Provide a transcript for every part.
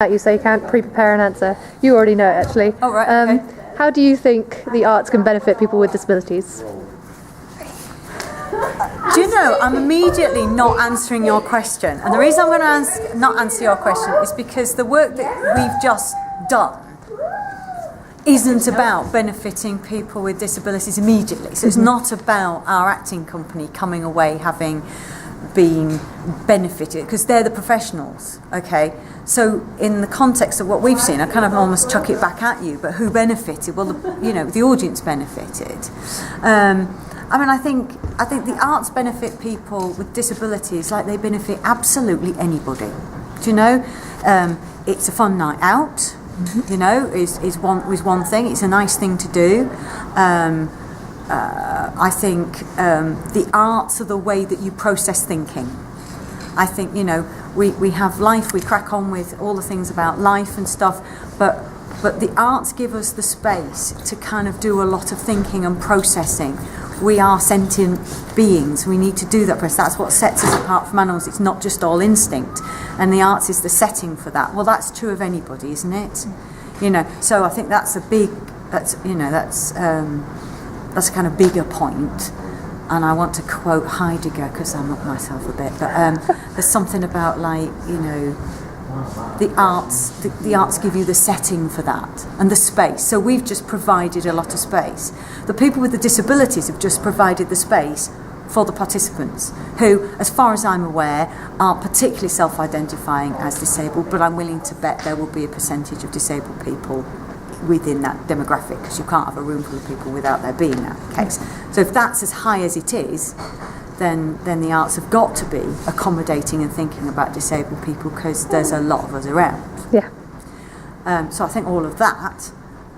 at you, so you can't pre-prepare an answer. You already know it, actually. Oh, right, okay. How do you think the arts can benefit people with disabilities? Do you know, I'm immediately not answering your question. And the reason I'm going to not answer your question is because the work that we've just done isn't about benefiting people with disabilities immediately. So it's not about our acting company coming away having been benefited, because they're the professionals, okay? So in the context of what we've seen, I kind of almost chuck it back at you, but who benefited? Well, the audience benefited. I think the arts benefit people with disabilities like they benefit absolutely anybody. Do you know? It's a fun night out. You know, is one thing. It's a nice thing to do. I think the arts are the way that you process thinking. I think, we have life, we crack on with all the things about life and stuff, but the arts give us the space to kind of do a lot of thinking and processing. We are sentient beings. We need to do that process. That's what sets us apart from animals. It's not just all instinct, and the arts is the setting for that. Well, that's true of anybody, isn't it? So I think that's a kind of bigger point. And I want to quote Heidegger, because I'm not myself a bit, but there's something about the arts give you the setting for that and the space. So we've just provided a lot of space. The people with the disabilities have just provided the space for the participants, who, as far as I'm aware, aren't particularly self-identifying as disabled, but I'm willing to bet there will be a percentage of disabled people within that demographic, because you can't have a room full of people without there being that case. So if that's as high as it is, then the arts have got to be accommodating and thinking about disabled people, because there's a lot of us around. Yeah. So I think all of that,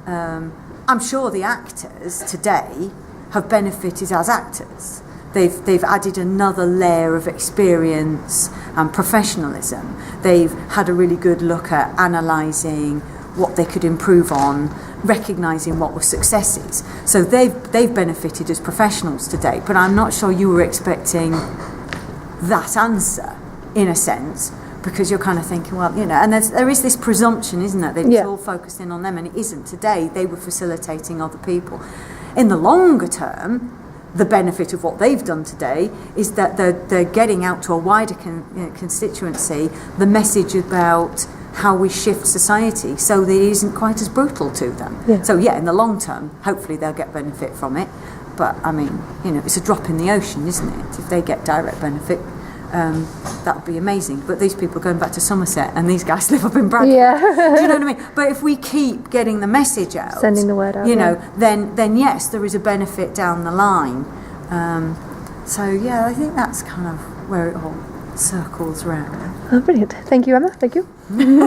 I'm sure the actors today have benefited as actors. They've added another layer of experience and professionalism. They've had a really good look at analysing what they could improve on, recognising what were successes. So they've benefited as professionals today, but I'm not sure you were expecting that answer, in a sense, because you're kind of thinking, well, and there is this presumption, isn't there, that it's all focusing on them, and it isn't. Today, they were facilitating other people. In the longer term, the benefit of what they've done today is that they're getting out to a wider constituency the message about how we shift society so that it isn't quite as brutal to them. Yeah. So in the long term, hopefully they'll get benefit from it. But it's a drop in the ocean, isn't it? If they get direct benefit, that would be amazing. But these people are going back to Somerset, and these guys live up in Bradford. Yeah. Do you know what I mean? But if we keep getting the message out, sending the word out, then yes, there is a benefit down the line. I think that's kind of where it all circles round. Oh, brilliant. Thank you, Emma. Thank you.